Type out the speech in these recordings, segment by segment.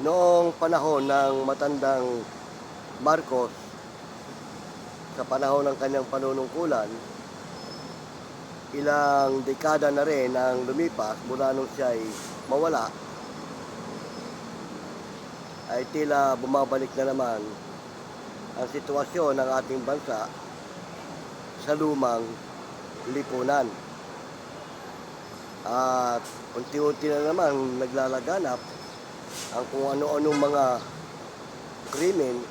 Noong panahon ng matandang Marcos, sa panahon ng kanyang panunungkulan, ilang dekada na rin ang lumipas mula nung siya ay mawala, ay tila bumabalik na naman ang sitwasyon ng ating bansa sa lumang lipunan. At unti-unti na naman naglalaganap ang kung ano-anong mga krimen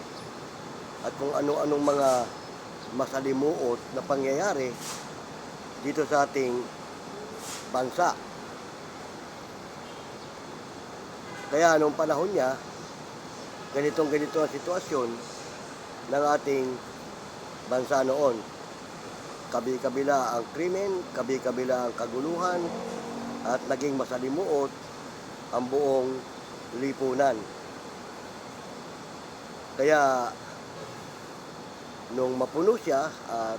at kung ano-anong mga masalimuot na pangyayari dito sa ating bansa. Kaya nung panahon niya, ganito ang sitwasyon ng ating bansa noon. Kabi-kabila ang krimen, kabi-kabila ang kaguluhan, at naging masalimuot ang buong lipunan. Kaya nung mapuno siya at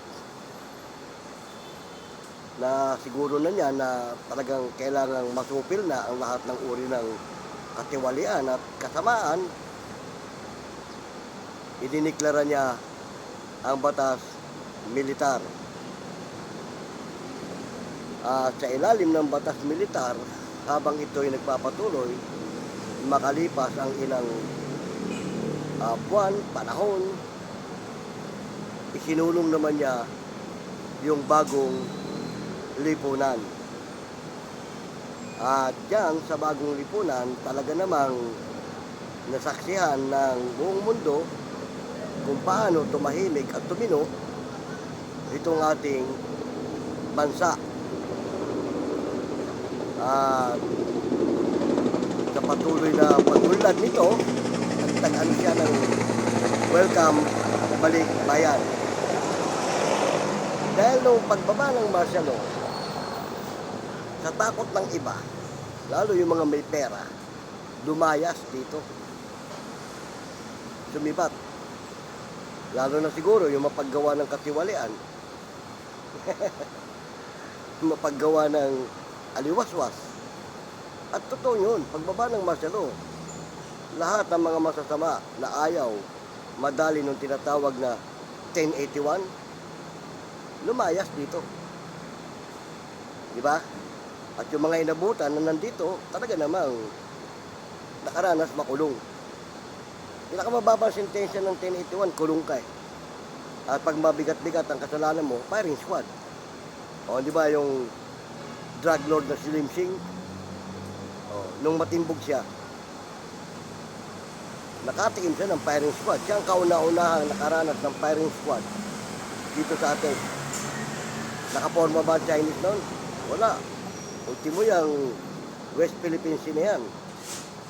na siguro na niya na talagang kailangang masupil na ang lahat ng uri ng katiwalian at kasamaan, idiniklara niya ang batas militar. At sa ilalim ng batas militar, habang ito'y nagpapatuloy, makalipas ang ilang buwan, panahon, isinulong naman niya yung bagong lipunan. At diyan sa bagong lipunan, talaga namang nasaksihan ng buong mundo kung paano tumahimik at tumino itong ating bansa. At sa patuloy na pag-unlad nito, nagtagaan siya ng welcome balik bayan. Dahil nung pagbaba ng martial law, sa takot ng iba, lalo yung mga may pera, lumayas dito. Sumibat. Lalo na siguro yung mapaggawa ng katiwalian. Mapaggawa ng aliwaswas. At totoo yun, pagbaba ng martial law, lahat ng mga masasama na ayaw madali nung tinatawag na 1081, lumayas dito. Diba? At yung mga inabutan na nandito, talaga namang nakaranas makulong. Pinakamababa sentensya ng 1081, kulong ka eh. At pag mabigat-bigat ang kasalanan mo, firing squad. O, di ba yung drug lord na si Lim Sing? O, nung matimbog siya, nakatikim siya ng firing squad. Siya ang kauna-unahang nakaranas ng firing squad dito sa atin. Nakaporma ba ang Chinese noon? Wala. Ultimo yung West Philippines na yan.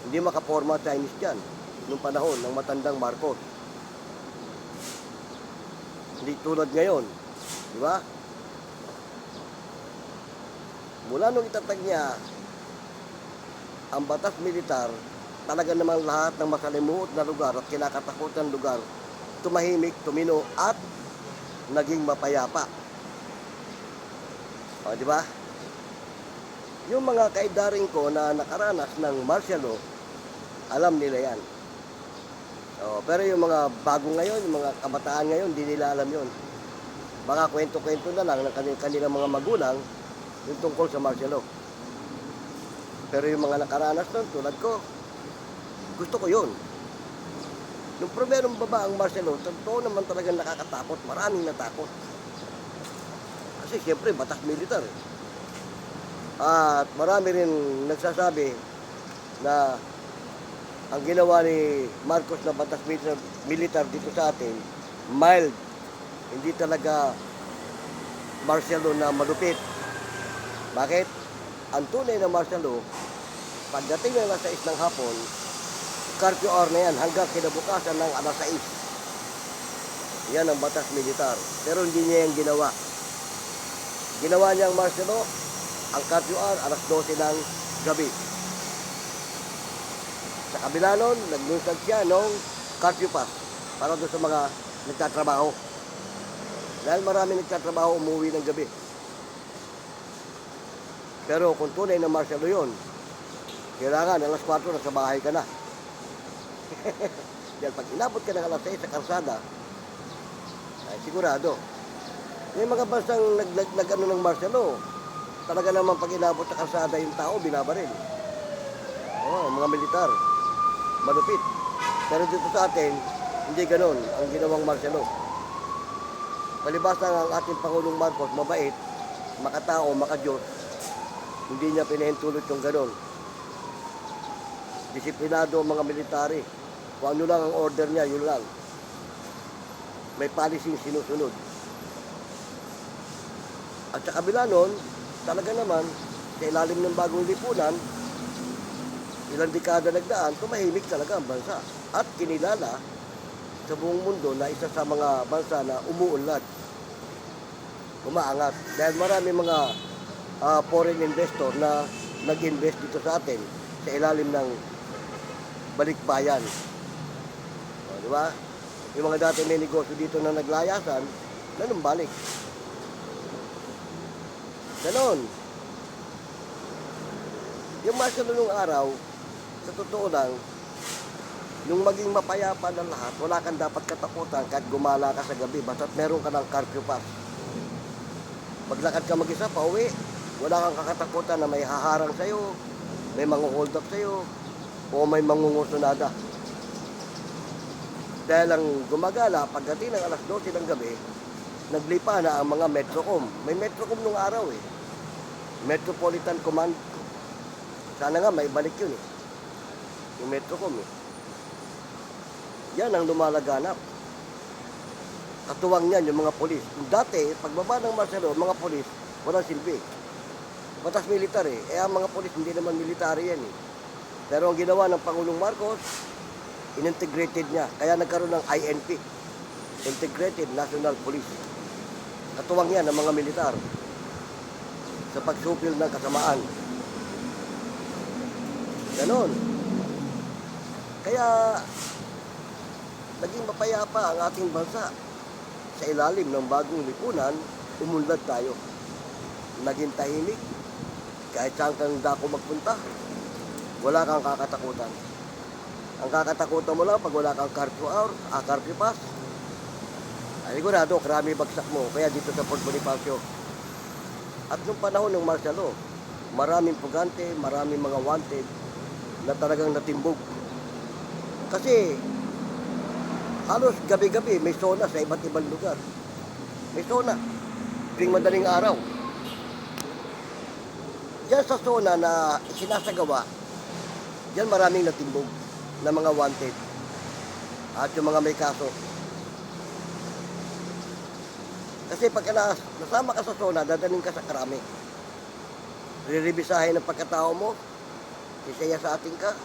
Hindi makaporma Chinese dyan nung panahon ng matandang Marcos. Hindi tulad ngayon. Di ba? Mula nung itatag niya ang batas militar, talaga namang lahat ng masalimuot na lugar at kinakatakutan lugar tumahimik, tumino at naging mapayapa. O, di ba? Yung mga kaidaring ko na nakaranas ng martial law, alam nila yan. O, pero yung mga bago ngayon, yung mga kabataan ngayon, hindi nila alam yun. Baka kwento-kwento na lang ng kanilang mga magulang yung tungkol sa martial law. Pero yung mga nakaranas nun, tulad ko, gusto ko yun. Nung primerong baba ang martial law, totoo naman talagang nakakatakot, maraming natakot. Kasi siyempre, batas militar. At marami rin nagsasabi na ang ginawa ni Marcos na batas militar dito sa atin, mild. Hindi talaga martial law na malupit. Bakit? Ang tunay na martial law, pagdating ng alas 6 ng hapon, curfew hour na yan hanggang kinabukasan ng alas 6. Yan ang batas militar. Pero hindi niya yung ginawa. Ginawa niya ang martial law, ang curfew hour, alas 12 ng gabi. Sa kabila nun, naglunsad siya ng curfew pass para doon sa mga nagtatrabaho. Dahil marami nagtatrabaho umuwi ng gabi. Pero kung tunay na martial law yun, kailangan alas 4 nasa bahay ka na. Dahil pag inabot ka ng alas 6 sa kalsada, ay sigurado. May mga bansang nag-ano ng martial law. Talaga naman pag inabot sa kalsada yung tao, binabaril. Mga militar. Malupit. Pero dito sa atin, hindi ganun ang ginawang martial law. Palibasa nga ang ating Pangulong Marcos, mabait, makatao, makadiyos, hindi niya pinahintulot yung ganun. Disiplinado ang mga military. Kung ano lang ang order niya, yun lang. May policy sinusunod. At sa kabila nun, talaga naman, sa ilalim ng bagong lipunan, ilang dekada nagdaan, tumahimik talaga ang bansa. At kinilala sa buong mundo na isa sa mga bansa na umuunlad, umaangat. Dahil marami mga foreign investor na nag-invest dito sa atin sa ilalim ng balikbayan. Di ba? Yung mga dati may negosyo dito na naglayasan, nanumbalik. Ganon. Yung martial law nung araw, sa totoo lang, nung maging mapayapa ng lahat, wala kang dapat katakutan kahit gumala ka sa gabi, basta't meron ka ng curfew pass. Maglakad ka mag-isa pa uwi, wala kang kakatakutan na may haharang sa'yo, may mang-hold up sa'yo, o may mangungusunada. Dahil ang gumagala, pagdating ng alas 12 ng gabi, naglipa na ang mga Metrocom. May Metrocom nung araw Metropolitan Command. Sana nga may balik yun yung Metrocom Yan ang lumalaganap. Katuwang niyan yung mga polis. Dati, pagbaba ng martial law, mga polis, walang silbi. Batas militar ang mga polis hindi naman military yan Pero ang ginawa ng Pangulong Marcos, inintegrated niya. Kaya nagkaroon ng INP, Integrated National Police. Katuwang yan ng mga militar sa pagsupil ng kasamaan. Ganon. Kaya naging mapayapa ang ating bansa. Sa ilalim ng bagong lipunan, umunlad tayo. Naging tahimik. Kahit saan kang dako magpunta, wala kang kakatakutan. Ang kakatakutan mo lang pag wala kang curfew pass. Ay, sigurado, karami bagsak mo. Kaya dito sa Fort Bonifacio. At nung panahon ng martial law, maraming pugante, maraming mga wanted na talagang natimbog. Kasi, halos gabi-gabi may zona sa iba't ibang lugar. May zona. Tuwing madaling araw. Diyan sa zona na sinasagawa, diyan maraming natimbog na mga wanted. At yung mga may kaso. Kasi pagka nasama ka sa zona, dadaling ka sa karami. Riribisahin ang pagkatao mo, sisaya sa ating ka,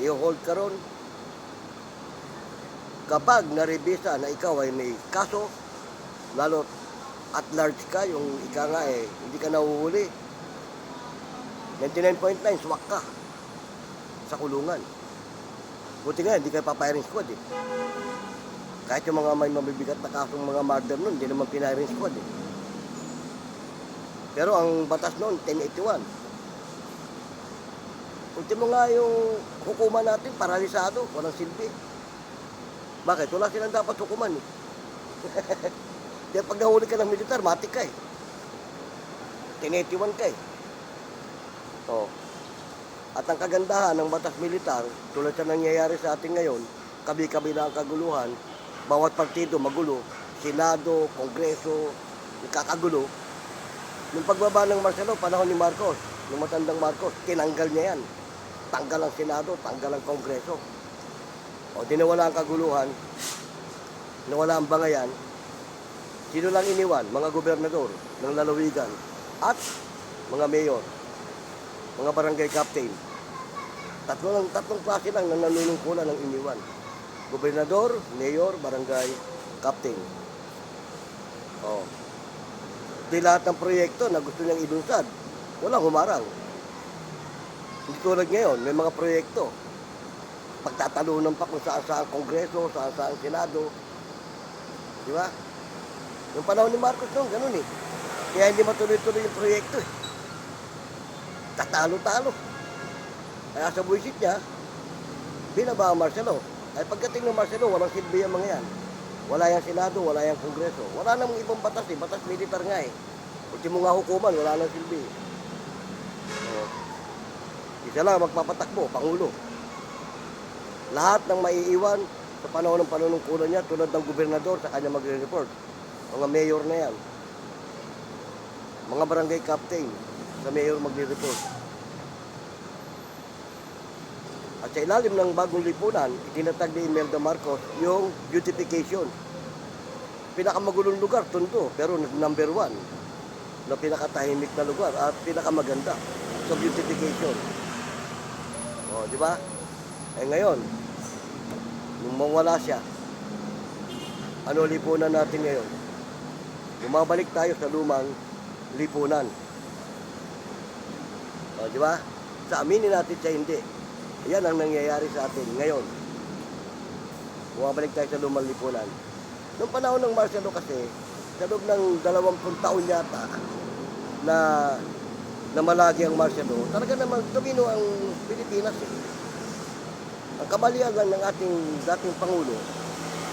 i-hold ka ron. Kapag narebisa na ikaw ay may kaso, lalo at large ka, yung ika nga hindi ka nahuhuli. 99.9, swak ka sa kulungan. Buti nga, hindi ka pa-firing squad Kahit yung mga may mabibigat na kasong mga murder nun, hindi naman pinahiring squad Pero ang batas nun, 1081. Ultimo nga yung hukuman natin, paralisado, walang silbi. Bakit? Wala silang dapat hukuman Kaya pag nahuli ka ng militar, matik ka 1081 ka At ang kagandahan ng batas militar, tulad sa nangyayari sa atin ngayon, kabi-kabi na ang kaguluhan, bawat partido magulo, Senado, Kongreso, nagkakagulo. Nung pagbaba ng martial law, panahon ni Marcos, nung matandang Marcos, tinanggal niya yan. Tanggal ang Senado, tanggal ang Kongreso. Di nawala ang kaguluhan, nawala ang bangayan. Sino lang iniwan? Mga gobernador ng lalawigan at mga mayor, mga barangay captain. Tatlong klase lang na nanunungkulan ng iniwan. Gobernador, mayor, barangay, captain. Di lahat ng proyekto na gusto niyang ilunsad, walang humarang. Hindi tulad ngayon, may mga proyekto. Pagtatalunan pa kung saan-saan Kongreso, saan-saan Senado. Di ba? Yung panahon ni Marcos noon, ganun Kaya hindi matuloy-tuloy yung proyekto Tatalo-talo. Kaya sa buwisit niya, binaba ang martial law. Ay pagdating ng martial law, walang silbi ang mga yan. Wala yung Senado, wala yung Kongreso. Wala namang ibang batas eh. Batas militar nga eh. Ultimo nga hukuman, wala nang silbi. So, isa lang magpapatakbo, Pangulo. Lahat ng maiiwan sa panahon ng panunungkulan niya, tulad ng gobernador sa kanya magre-report. Mga mayor na yan. Mga barangay captain, sa mayor magre-report. At sa ilalim ng bagong lipunan, itinatag ni Imelda Marcos yung beautification. Pinakamagulong lugar, Tondo, pero number 1 na pinakatahimik na lugar at pinakamaganda sa beautification. O, di ba? Eh ngayon, nung mawala siya, ano lipunan natin ngayon? Bumabalik tayo sa lumang lipunan. O, di ba? Sa aminin natin siya hindi. Yan ang nangyayari sa atin ngayon. Bumabalik tayo sa lumang lipunan. Noong panahon ng martial law kasi, sa loob ng 20 taon yata na malagi ang martial law, talaga naman domino ang Pilipinas eh. Ang kamalian lang ng ating dating Pangulo,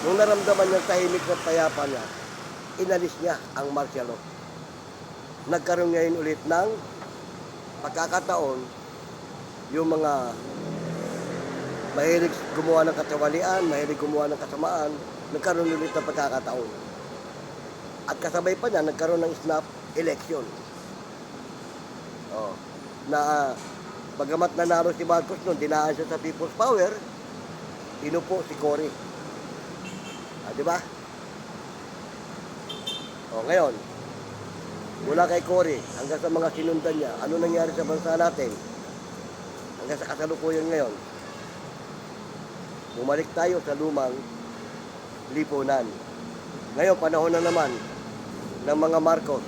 nung naramdaman niyang tahimik at payapa niya, inalis niya ang martial law. Nagkaroon ngayon ulit ng pagkakataon yung mga mahilig gumawa ng katawalian, mahilig gumawa ng kasamaan, nagkaroon ulit ng pagkakataon. At kasabay pa niya, nagkaroon ng snap election. Oh, na bagamat nanalo si Marcos noon, dinaan siya sa People's Power, inupo si Cory. Di ba? O, ngayon, mula kay Cory hanggang sa mga sinundan niya, ano nangyari sa bansa natin? Hanggang sa kasalukuyan ngayon, bumalik tayo sa lumang lipunan. Ngayon, panahon na naman ng mga Marcos.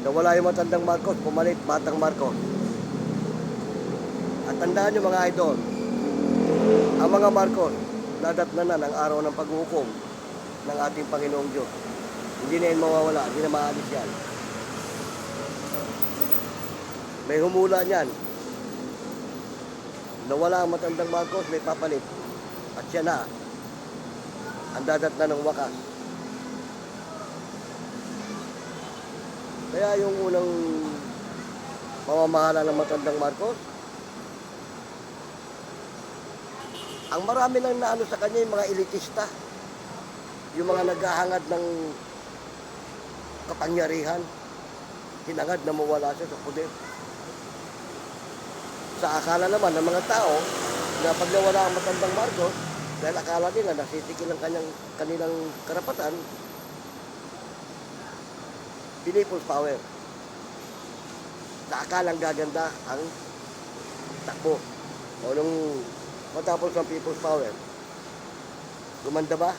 Nawala yung matandang Marcos, pumalit batang Marcos. At tandaan nyo mga idol, ang mga Marcos, nadatnanan ang araw ng paghuhukom ng ating Panginoong Diyos. Hindi na yan mawawala, hindi na maalis yan. May humula niyan. Nawala ang matandang Marcos, may papalit. At siya na ang dadatnan ng wakas. Kaya yung unang pamamahala ng matandang Marcos, ang marami nang naano sa kanya yung mga elitista, yung mga naghahangad ng kapangyarihan, hinangad na mawala siya sa poder. Sa akala naman ng mga tao na pag nawala ang matandang Marcos, dahil akala nila nasitikil ang kanilang karapatan, People's Power. Sa akalang gaganda ang takbo. O nung matapos ng People's Power, gumanda ba?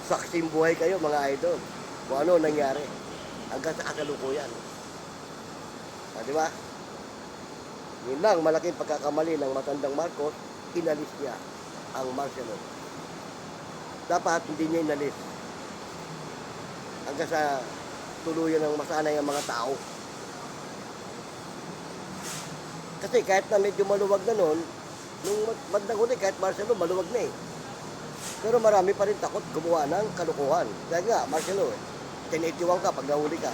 Saksing buhay kayo mga idol kung ano nangyari hanggang sa kasalukuyan. Di ba? Yun lang, malaking pagkakamali ng matandang Marcos, inalis niya ang martial law. Dapat hindi niya inalis hanggang sa tuluyan ng masanay ang mga tao. Kasi kahit na medyo maluwag na noon, nung bandang huli, kahit martial law, maluwag na eh. Pero marami pa rin takot gumawa ng kalukuhan. Kaya nga, martial law eh. 1081 ka pag nahuli ka.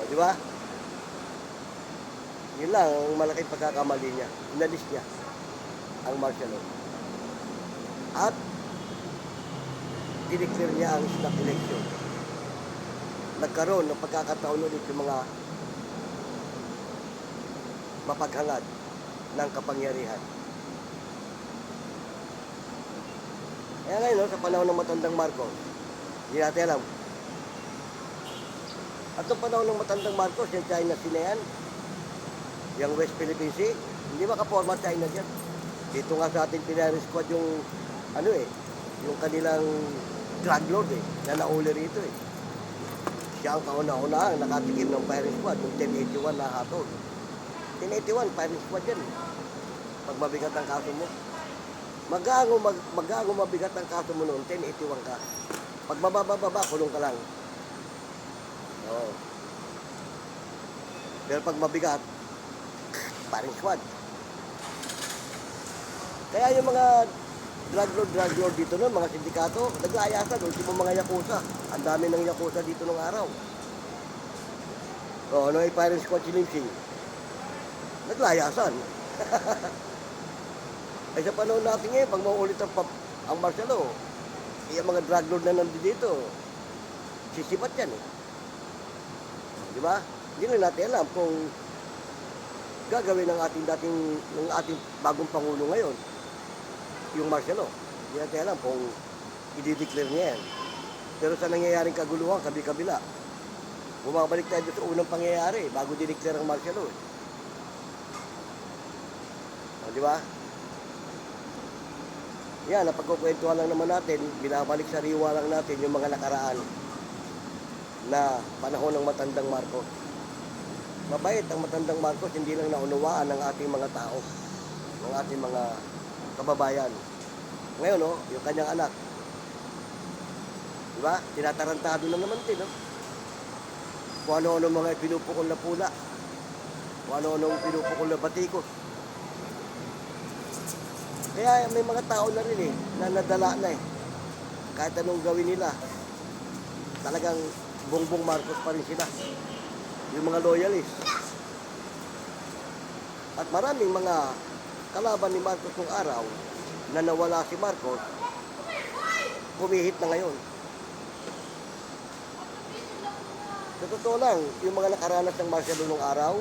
Di ba? Yun lang ang malaking pagkakamali niya. Inalis niya ang martial law. At dineclare niya ang snap election. Nagkaroon ng pagkakataon ulit yung mga mapaghangad ng kapangyarihan. Kaya ngayon, sa panahon ng matandang Marcos, hindi natin alam. At sa panahon ng matandang Marcos, yung China Sea na yan, yung West Philippine Sea, hindi makaporma China dyan. Dito nga sa ating Pinari Squad yung, yung kanilang drug lord na nauli rito Siya ang kauna-una ang nakatikim ng firing squad, yung 1081 na hatol. 1081, firing squad yan. Pag mabigat ang kaso mo. Magago mabigat ang kaso mo noon, 1081 ka. Pag mababa, kulong ka lang. Oo. Pero pag mabigat, firing squad. Kaya yung mga drug lord dito nun, mga sindikato, naglayasan, ultimo mga yakuza. Ang dami ng yakuza dito nung araw. O, ano ay firing squad si Limsing? Naglayasan. Ay sa panahon natin ngayon, pag mauulit ang martial law, yung mga drug lord na nandito dito, sisipat yan eh. Di ba? Hindi na natin alam kung gagawin ng ating bagong Pangulo ngayon, yung martial law. Hindi natin alam kung i-declare niya yan. Pero sa nangyayaring kaguluhan, kabi-kabila, bumabalik tayo sa unang pangyayari bago dineclare ang martial law. Di ba? Yan, napagkukwentuhan lang naman natin, binabalik sa riwa lang natin yung mga nakaraan na panahon ng matandang Marcos. Mabait ang matandang Marcos, hindi lang naunawaan ng ating mga tao, ng ating mga kababayan. Ngayon, no, yung kanyang anak, di ba? Tinatarantado na naman din, no? Kung ano-ano mga pinupukol na pula, kung ano-ano pinupukol na batikos. Kaya may mga tao na rin eh, na nadala na eh. Kahit anong gawin nila, talagang bongbong Marcos pa rin sila. Yung mga loyalist. At maraming mga kalaban ni Marcos nung araw, na nawala si Marcos, pumihit na ngayon. Sa totoo lang, yung mga nakaranas ng martial law nung araw,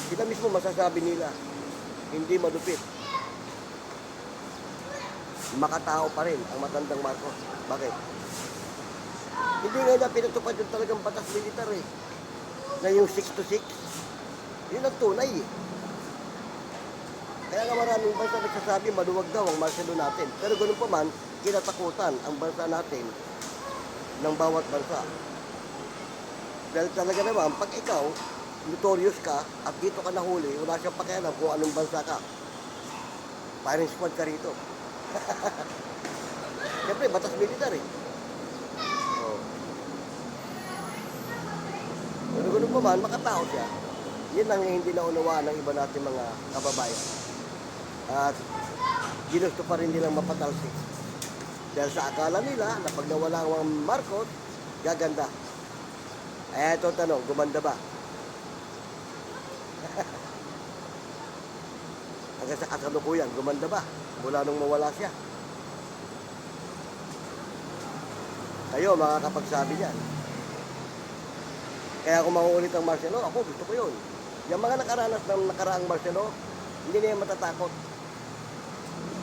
sila mismo masasabi nila, hindi malupit. Makatao pa rin ang matandang Marcos. Bakit? Hindi nga na pinatupad yung talagang batas militar eh. Na yung 6 to 6, yun ang tunay eh. Kaya nga maraming bansa nagsasabi maluwag daw ang martial law natin. Pero ganun pa man, kinatakutan ang bansa natin ng bawat bansa. Dahil talaga naman, pag ikaw, notorious ka, at dito ka nahuli, wala siyang pakialam kung anong bansa ka. Firing squad ka rito. Siyempre, batas militar eh. Oh. Pero ganun pa man, makatao siya. Yun ang hindi naunawaan ng iba natin mga kababayan. At ginusto pa rin nilang mapatalsik. Dahil sa akala nila na pag nawala ang Marcos, gaganda. Eh, ito tanong, gumanda ba? Hanggang sa kasalukuyan, gumanda ba? Mula nung mawala siya. Kayo, makakapagsabi niyan. Kaya kung mauulit ang martial law, ako gusto ko yun. Yung mga nakaranas ng nakaraang martial law, hindi na yan matatakot.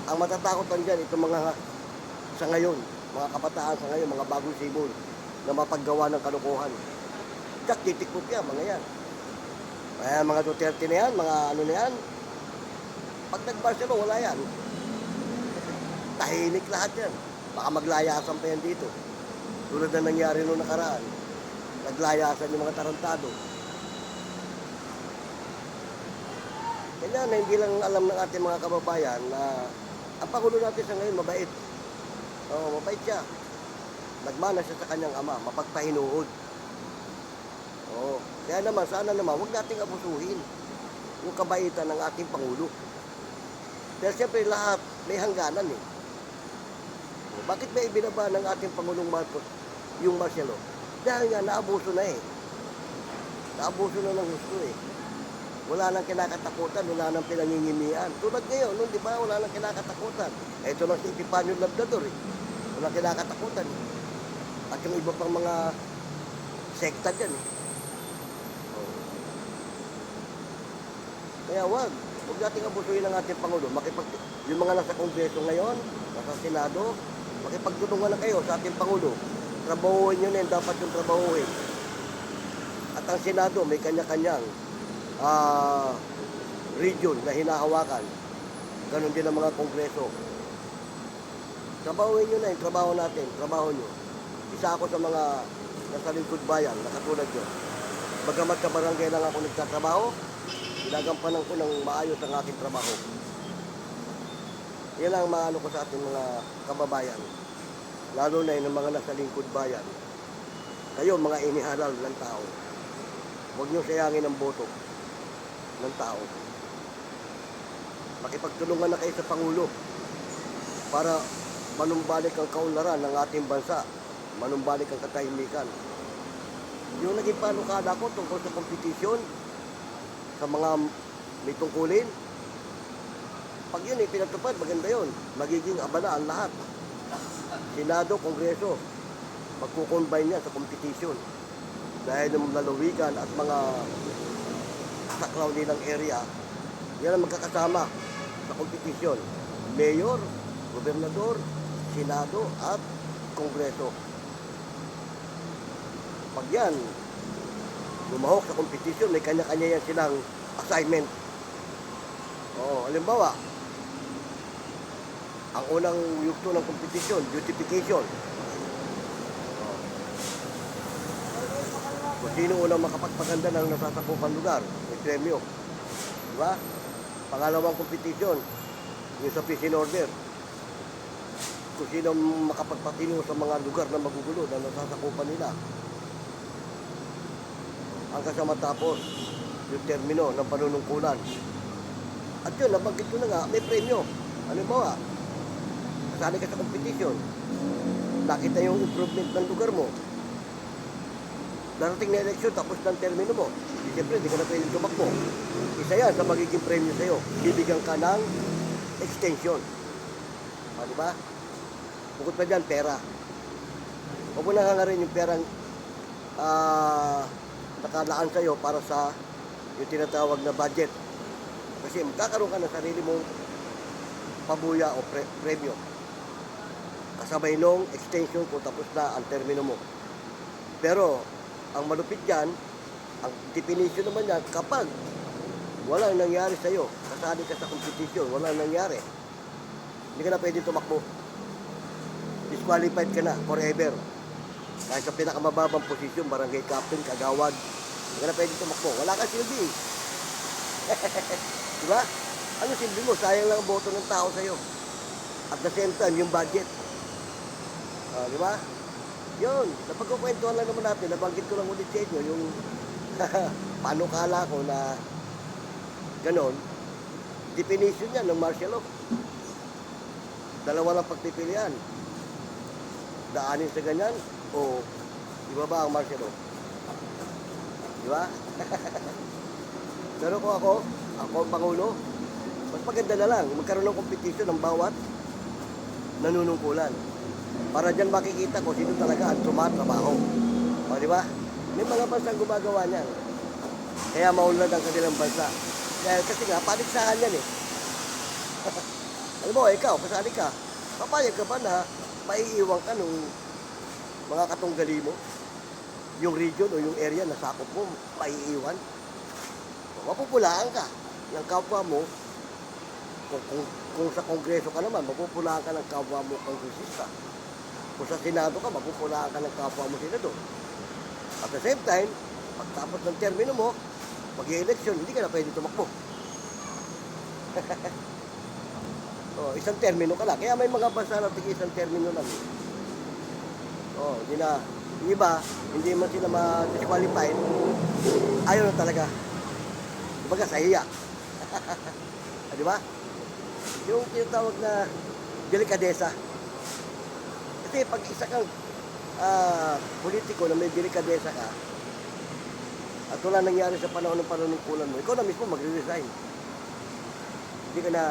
Ang matatakot lang dyan, itong mga sa ngayon, mga kabataan sa ngayon, mga bagong sibol na mapaggawa ng kalukuhan. Jack, titikot yan, mga yan. Kaya mga Duterte na yan, mga ano na yan, pag nag-martial law, wala yan. Tahimik lahat yan. Baka maglayasan pa yan dito. Tulad na nangyari noong nakaraan. Naglayasan yung mga tarantado. Kaya na hindi lang alam ng ating mga kababayan na ang Pangulo natin sa ngayon mabait. Oo, mabait siya. Nagmana siya sa kanyang ama, mapagpahinuod. Oo. Kaya naman, sana naman, huwag nating abusuhin yung kabaitan ng ating Pangulo. Dahil siyempre lahat may hangganan eh. Bakit may ibinaba ng ating Pangulong Marcos yung martial law? Dahil nga naabuso na eh. Naabuso na ng gusto eh. Wala nang kinakatakutan, wala nang pinangingimian. Tulad ngayon, di ba, wala nang kinakatakutan. Ito lang si Epifanio Labrador eh. Wala kinakatakutan eh. At yung iba pang mga sekta dyan eh. Kaya wag nating abusuhin ang ating Pangulo. Yung mga nasa Kongreso ngayon, nasa Senado, makipagtulungan na kayo sa ating Pangulo. Trabahuin nyo na yung dapat yung trabahuin. At ang Senado, may kanya-kanyang region na hinahawakan. Ganon din ang mga Kongreso. Trabahuin nyo na yung trabaho natin, trabaho nyo. Isa ako sa mga nasa lingkod bayan, na katulad nyo. Bagamat sa barangay lang ako nagtatrabaho, ginagampanan ko ng maayos ang aking trabaho. Yan ang maano ko sa ating mga kababayan. Lalo na yung mga nasa lingkod bayan. Kayo, mga inihalal ng tao. Huwag niyo sayangin ang boto ng tao. Makipagtulungan na kayo sa Pangulo para manumbalik ang kaunlaran ng ating bansa, manumbalik ang katahimikan. Yung naging panukala ko tungkol sa kompetisyon, sa mga may tungkulin, pag yun pinatupad, maganda yun. Magiging abala ang lahat. Senado, Kongreso, magkukombine yan sa kompetisyon. Dahil ng lalawigan at mga saklaw nilang area, yan ang magkakasama sa kompetisyon. Mayor, Gobernador, Senado at Kongreso. Pag yan, lumahok sa kompetisyon, may kanya-kanya yan silang assignment. Oo, halimbawa, ang unang yugto ng kompetisyon, beautification. Kung sino unang makapagpaganda ng nasasakupan lugar, may premyo. Diba? Pangalawang kompetisyon, yung sa peace and order. Kung sino makapagpatino sa mga lugar na magugulo na nasasakupan nila. Hanggang sa matapos yung termino ng panunungkulan. At yun, nabanggit ko na nga, may premyo. Ano ba? Kasali ka sa kompetisyon. Nakita yung improvement ng lugar mo. Darating na eleksyon, tapos ng termino mo. Siyempre, hindi ka na pwedeng tumakbo. Isa yan sa magiging premyo sa'yo. Bibigyan ka ng extension. Diba? Bukod pa dyan, pera. Huwag mo na hangarin yung perang nakalaan sa'yo para sa yung tinatawag na budget. Kasi magkakaroon ka ng sarili mong pabuya o premyo. Kasabay nung extension kung tapos na ang termino mo. Pero, ang malupit dyan, ang definition naman yan, kapag walang nangyari sa'yo, kasali ka sa competition, walang nangyari, hindi ka na pwede tumakbo. Disqualified ka na forever. Kahit sa pinakamababang posisyon, barangay captain, kagawad, hindi ka na pwede tumakbo. Wala kang silbi. Diba? Ano silbi mo? Sayang lang ang boto ng tao sa'yo. At the same time, yung budget. Diba? Yun, napagkukwentuhan lang naman natin, nabanggit ko lang ulit sa inyo, yung panukala ko na ganon, definition yan ng martial law. Dalawa lang pagpipilian. Daanin sa ganyan, o ibaba ang martial law. Diba? Pero kung ako ang Pangulo, mas maganda na lang, magkaroon ng competition ng bawat nanunungkulan. Para dyan makikita ko sino talaga ang tumatrabaho. O, di ba? May mga bansang gumagawa niyan. Kaya maunlad ang kanilang bansa. Dahil kasi nga, paligsahan yan eh. Alam mo, ikaw, kasali ka. Papayag ka ba na maiiwan ka nung mga katunggali mo? Yung region o yung area na sakop mo, maiiwan? Mapupulaan ka ng kapwa mo. Kung sa Kongreso ka naman, mapupulaan ka ng kapwa mo kongresista. Kung sa Senado ka, mapupulaan ka ng kapwa mo senador. At the same time, pagtapos ng termino mo, mag-i-election, hindi ka na pwede tumakbo. Isang termino ka lang. Kaya may mga bansa na isang termino lang. Hindi na. Yung iba, hindi man sila ma-disqualified. Ayaw na talaga. Dibaga, sa hiya. Di ba? Yung tinatawag na delikadesa. Kasi pag isa kang politiko na may delikadesa ka, at wala nangyari sa panahon ng panunungkulan mo, ikaw na mismo magre-resign. Hindi ka na...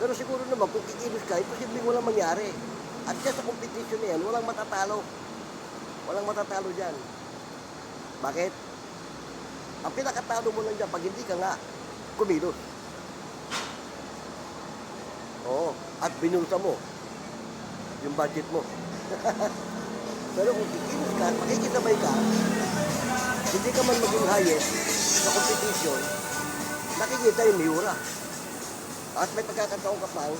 Pero siguro naman, kung kikilos ka, posibleng walang mangyari. At dyan sa competition na yan, walang matatalo. Walang matatalo dyan. Bakit? Ang pinakatalo mo lang dyan, pag hindi ka nga kumilos. At binulsa mo yung budget mo. Pero kung kikilos ka, makikisabay ka, hindi ka man maging highest sa competition, nakikita yung miura. At may pagkakataon ka pang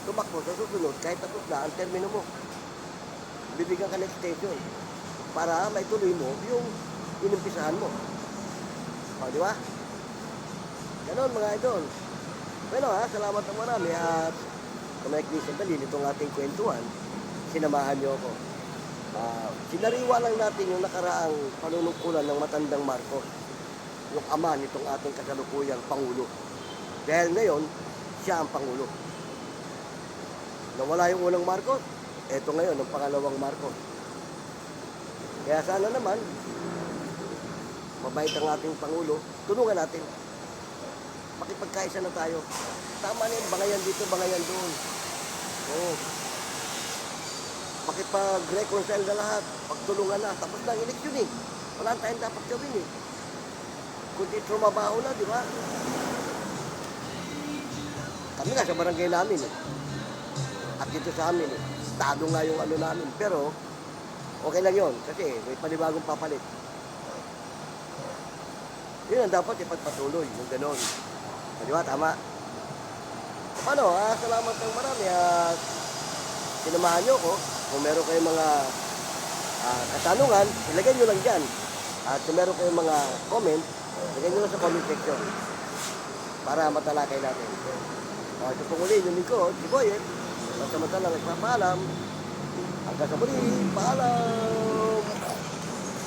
tumakbo sa susunod kahit tapos na ang termino mo. Bibigyan ka ng extension para maituloy mo yung inimpisahan mo. Di ba? Ganon mga idol. Bueno salamat na marami at kung may sandali nitong ating kwentuhan, sinamahan niyo ako. Sinariwa lang natin yung nakaraang panunungkulan ng matandang Marcos, yung ama nitong ating kasalukuyang Pangulo. Dahil ngayon, siya ang Pangulo. Nawala yung unang Marcos, eto ngayon ang pangalawang Marcos. Kaya sana naman, mabait ang ating Pangulo, tulungan natin. Makipagkaisa na tayo. Tama na yun, bangayan dito, bangayan doon. Oo. Makipag-reconcile na lahat, pagtulungan na, tapos na ang eleksyon eh. Wala tayong dapat gawin eh. Kundi trumabaho na, di ba? Kami nga sa barangay namin eh. At dito sa amin eh. Estado nga yung ano namin. Pero, okay lang yun. Kasi may panibagong papalit. Yun ang dapat ipagpatuloy. Yung ganon. Di ba? Tama. Paano? Salamat ng marami at sinamahan nyo ko. Kung meron kayong mga katanungan, ilagay nyo lang dyan. At kung meron kayong mga comment, ilagay nyo lang sa comment section para matalakay natin. Ito pong uli, yung lingkod, si Boyet. Samantala nagpapaalam. Hanggang sa muli, paalam!